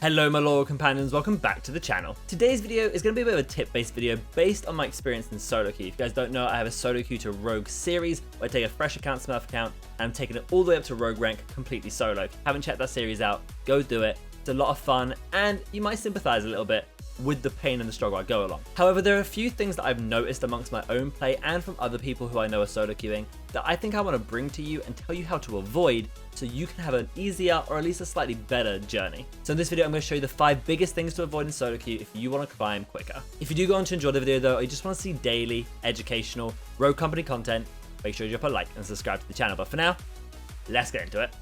Hello my loyal companions, welcome back to the channel. Today's video is going to be a bit of a tip-based video based on my experience in solo queue. If you guys don't know, I have a solo queue to rogue series where I take a fresh account, Smurf account, and I'm taking it all the way up to rogue rank completely solo. If you haven't checked that series out, go do it. It's a lot of fun and you might sympathize a little bit with the pain and the struggle I go along. However, there are a few things that I've noticed amongst my own play and from other people who I know are solo queuing that I think I want to bring to you and tell you how to avoid so you can have an easier or at least a slightly better journey. So in this video, I'm going to show you the 5 biggest things to avoid in solo queue if you want to climb quicker. If you do go on to enjoy the video though, or you just want to see daily, educational, rogue company content, make sure you drop a like and subscribe to the channel. But for now, let's get into it.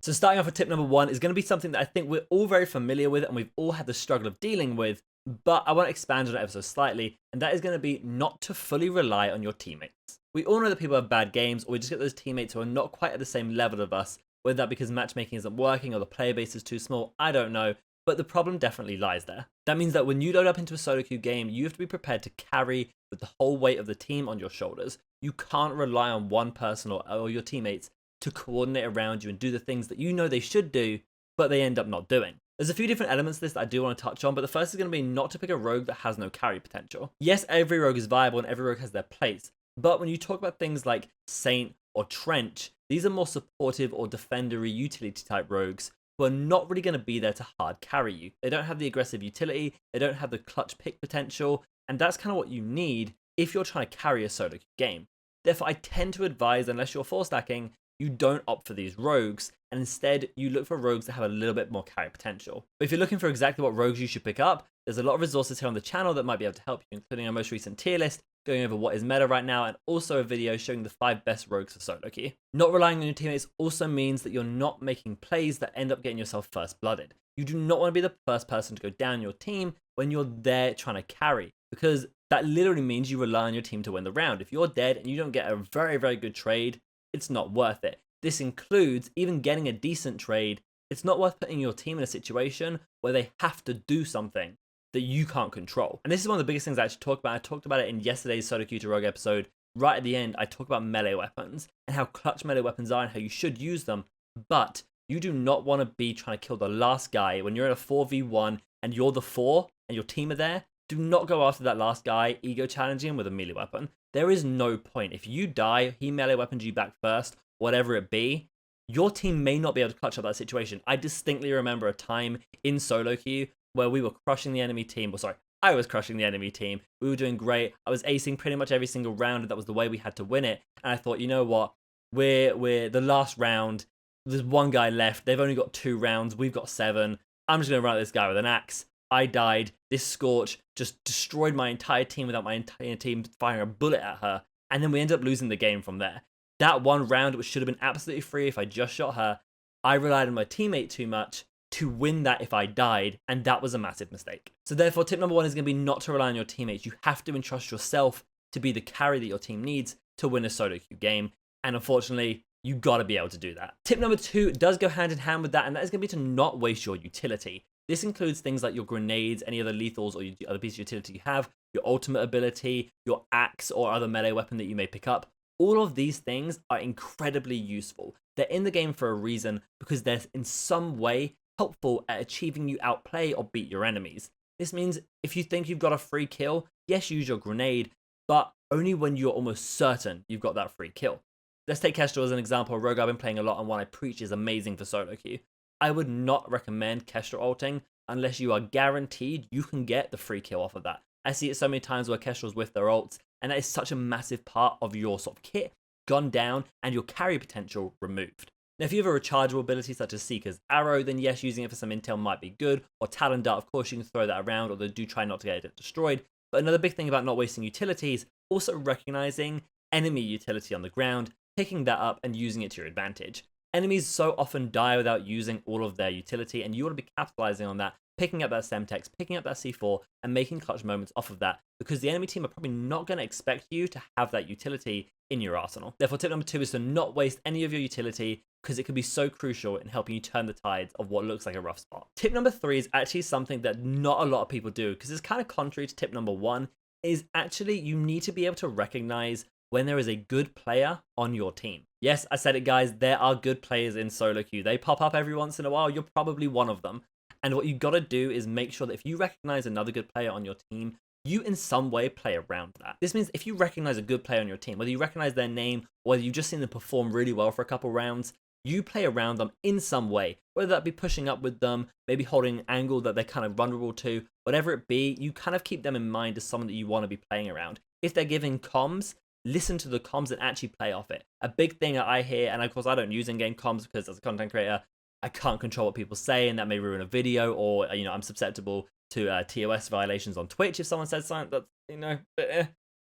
So starting off with tip number 1 is going to be something that I think we're all very familiar with and we've all had the struggle of dealing with, but I want to expand on it ever so slightly, and that is going to be not to fully rely on your teammates. We all know that people have bad games, or we just get those teammates who are not quite at the same level of us, whether that because matchmaking isn't working or the player base is too small, I don't know, but the problem definitely lies there. That means that when you load up into a solo queue game, you have to be prepared to carry with the whole weight of the team on your shoulders. You can't rely on one person or your teammates to coordinate around you and do the things that you know they should do, but they end up not doing. There's a few different elements to this that I do want to touch on, but the first is going to be not to pick a rogue that has no carry potential. Yes, every rogue is viable and every rogue has their place, but when you talk about things like Saint or Trench, these are more supportive or defendery utility type rogues who are not really going to be there to hard carry you. They don't have the aggressive utility, they don't have the clutch pick potential, and that's kind of what you need if you're trying to carry a solo queue game. Therefore, I tend to advise, unless you're 4-stacking, you don't opt for these rogues, and instead you look for rogues that have a little bit more carry potential. But if you're looking for exactly what rogues you should pick up, there's a lot of resources here on the channel that might be able to help you, including our most recent tier list, going over what is meta right now, and also a video showing the 5 best rogues for solo queue. Not relying on your teammates also means that you're not making plays that end up getting yourself first blooded. You do not want to be the first person to go down your team when you're there trying to carry, because that literally means you rely on your team to win the round. If you're dead and you don't get a very, very good trade, it's not worth it. This includes even getting a decent trade. It's not worth putting your team in a situation where they have to do something that you can't control. And this is one of the biggest things I actually talk about. I talked about it in yesterday's Solo Queue to Rogue episode. Right at the end, I talk about melee weapons and how clutch melee weapons are and how you should use them. But you do not want to be trying to kill the last guy when you're in a 4v1 and you're the 4 and your team are there. Do not go after that last guy, ego challenging him with a melee weapon. There is no point. If you die, he melee weapons you back first, whatever it be, your team may not be able to clutch up that situation. I distinctly remember a time in solo queue where we were crushing the enemy team. Well, sorry, I was crushing the enemy team. We were doing great. I was acing pretty much every single round, and that was the way we had to win it. And I thought, you know what? We're the last round. There's one guy left. They've only got 2 rounds. We've got 7. I'm just going to run at this guy with an axe. I died. This Scorch just destroyed my entire team without my entire team firing a bullet at her. And then we ended up losing the game from there. That one round, which should have been absolutely free if I just shot her, I relied on my teammate too much to win that if I died, and that was a massive mistake. So therefore, tip number 1 is going to be not to rely on your teammates. You have to entrust yourself to be the carry that your team needs to win a solo queue game, and unfortunately, you got to be able to do that. Tip number 2 does go hand in hand with that, and that is going to be to not waste your utility. This includes things like your grenades, any other lethals or other piece of utility you have, your ultimate ability, your axe or other melee weapon that you may pick up. All of these things are incredibly useful. They're in the game for a reason because they're in some way helpful at achieving you outplay or beat your enemies. This means if you think you've got a free kill, yes, use your grenade, but only when you're almost certain you've got that free kill. Let's take Kestrel as an example. A rogue I've been playing a lot and one I preach is amazing for solo queue. I would not recommend Kestrel ulting unless you are guaranteed you can get the free kill off of that. I see it so many times where Kestrels with their ults, and that is such a massive part of your sort of kit gone down and your carry potential removed. Now, if you have a rechargeable ability such as Seeker's Arrow, then yes, using it for some intel might be good, or Talon Dart, of course, you can throw that around, although do try not to get it destroyed. But another big thing about not wasting utilities, also recognizing enemy utility on the ground, picking that up and using it to your advantage. Enemies so often die without using all of their utility, and you want to be capitalizing on that, picking up that Semtex, picking up that C4, and making clutch moments off of that, because the enemy team are probably not going to expect you to have that utility in your arsenal. Therefore, tip number 2 is to not waste any of your utility, because it can be so crucial in helping you turn the tides of what looks like a rough spot. Tip number 3 is actually something that not a lot of people do, because it's kind of contrary to tip number 1, is actually you need to be able to recognize when there is a good player on your team. Yes, I said it, guys, there are good players in solo queue. They pop up every once in a while. You're probably one of them. And what you got to do is make sure that if you recognize another good player on your team, you in some way play around that. This means if you recognize a good player on your team, whether you recognize their name, or whether you've just seen them perform really well for a couple rounds, you play around them in some way, whether that be pushing up with them, maybe holding an angle that they're kind of vulnerable to, whatever it be, you kind of keep them in mind as someone that you want to be playing around. If they're giving comms, listen to the comms and actually play off it. A big thing that I hear, and of course I don't use in-game comms because as a content creator, I can't control what people say and that may ruin a video, or, I'm susceptible to TOS violations on Twitch if someone says something that's,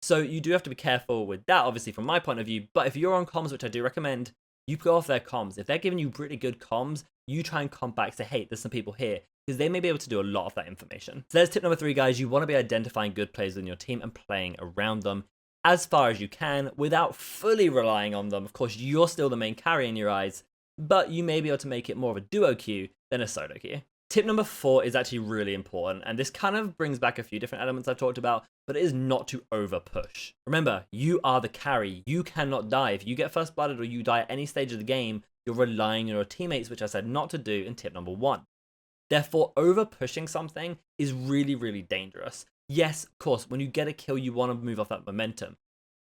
So you do have to be careful with that, obviously, from my point of view. But if you're on comms, which I do recommend, you go off their comms. If they're giving you pretty good comms, you try and comp back, say, hey, there's some people here, because they may be able to do a lot of that information. So there's tip number 3, guys. You want to be identifying good players in your team and playing around them as far as you can without fully relying on them. Of course, you're still the main carry in your eyes, but you may be able to make it more of a duo queue than a solo queue. Tip number 4 is actually really important, and this kind of brings back a few different elements I've talked about, but it is not to over push. Remember, you are the carry. You cannot die. If you get first blooded or you die at any stage of the game, you're relying on your teammates, which I said not to do in tip number 1. Therefore, over pushing something is really, really dangerous. Yes, of course, when you get a kill, you want to move off that momentum,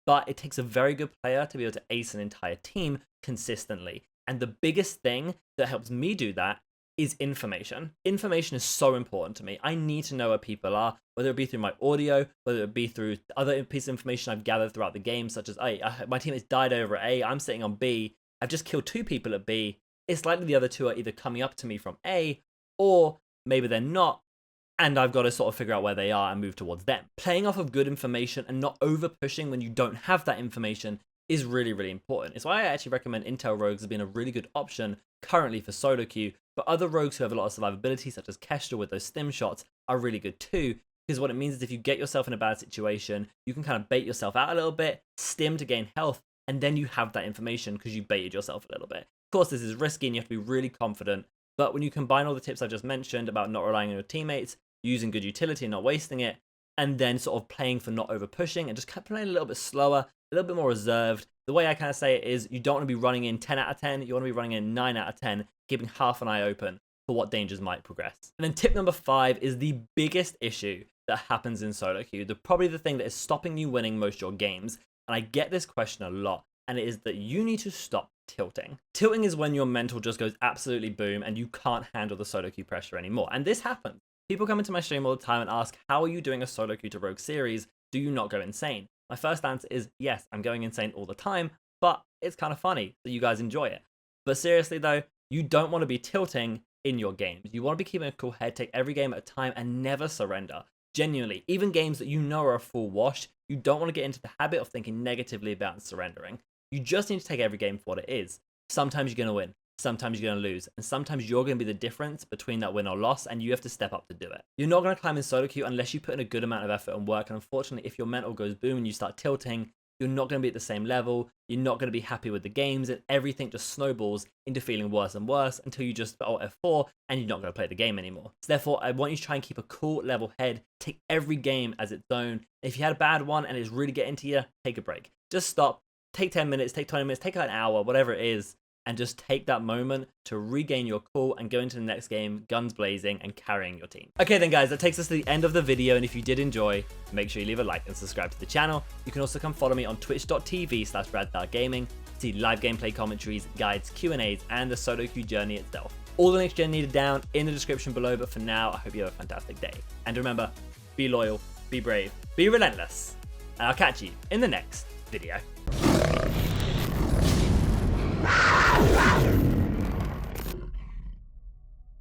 but it takes a very good player to be able to ace an entire team consistently. And the biggest thing that helps me do that is information. Information is so important to me. I need to know where people are, whether it be through my audio, whether it be through other pieces of information I've gathered throughout the game, such as, hey, my team has died over at A, I'm sitting on B, I've just killed 2 people at B, it's likely the other 2 are either coming up to me from A, or maybe they're not, and I've got to sort of figure out where they are and move towards them. Playing off of good information and not over pushing when you don't have that information is really, really important. It's why I actually recommend Intel rogues as being a really good option currently for solo queue, but other rogues who have a lot of survivability, such as Kestrel with those stim shots, are really good too, because what it means is if you get yourself in a bad situation, you can kind of bait yourself out a little bit, stim to gain health, and then you have that information because you baited yourself a little bit. Of course, this is risky and you have to be really confident, but when you combine all the tips I just mentioned about not relying on your teammates, using good utility and not wasting it, and then sort of playing for not over pushing and just kind of playing a little bit slower, a little bit more reserved. The way I kind of say it is you don't want to be running in 10 out of 10, you want to be running in 9 out of 10, keeping half an eye open for what dangers might progress. And then tip number 5 is the biggest issue that happens in solo queue, probably the thing that is stopping you winning most of your games. And I get this question a lot, and it is that you need to stop tilting. Tilting is when your mental just goes absolutely boom and you can't handle the solo queue pressure anymore. And this happens. People come into my stream all the time and ask, how are you doing a solo queue to rogue series? Do you not go insane? My first answer is yes, I'm going insane all the time, but it's kind of funny that you guys enjoy it. But seriously though, you don't want to be tilting in your games. You want to be keeping a cool head, take every game at a time and never surrender. Genuinely, even games that you know are a full wash, you don't want to get into the habit of thinking negatively about surrendering. You just need to take every game for what it is. Sometimes you're going to win, sometimes you're going to lose, and sometimes you're going to be the difference between that win or loss, and you have to step up to do it. You're not going to climb in solo queue unless you put in a good amount of effort and work, and unfortunately, if your mental goes boom and you start tilting, you're not going to be at the same level, you're not going to be happy with the games, and everything just snowballs into feeling worse and worse until you just alt F4 and you're not going to play the game anymore. So therefore, I want you to try and keep a cool, level head, take every game as its own. If you had a bad one and it's really getting to you, take a break. Just stop, take 10 minutes, take 20 minutes, take an hour, whatever it is, and just take that moment to regain your cool and go into the next game, guns blazing and carrying your team. Okay then guys, that takes us to the end of the video, and if you did enjoy, make sure you leave a like and subscribe to the channel. You can also come follow me on twitch.tv/RADTHARGAMING to see live gameplay commentaries, guides, Q&As, and the solo queue journey itself. All the links you're needed down in the description below, but for now, I hope you have a fantastic day. And remember, be loyal, be brave, be relentless, and I'll catch you in the next video.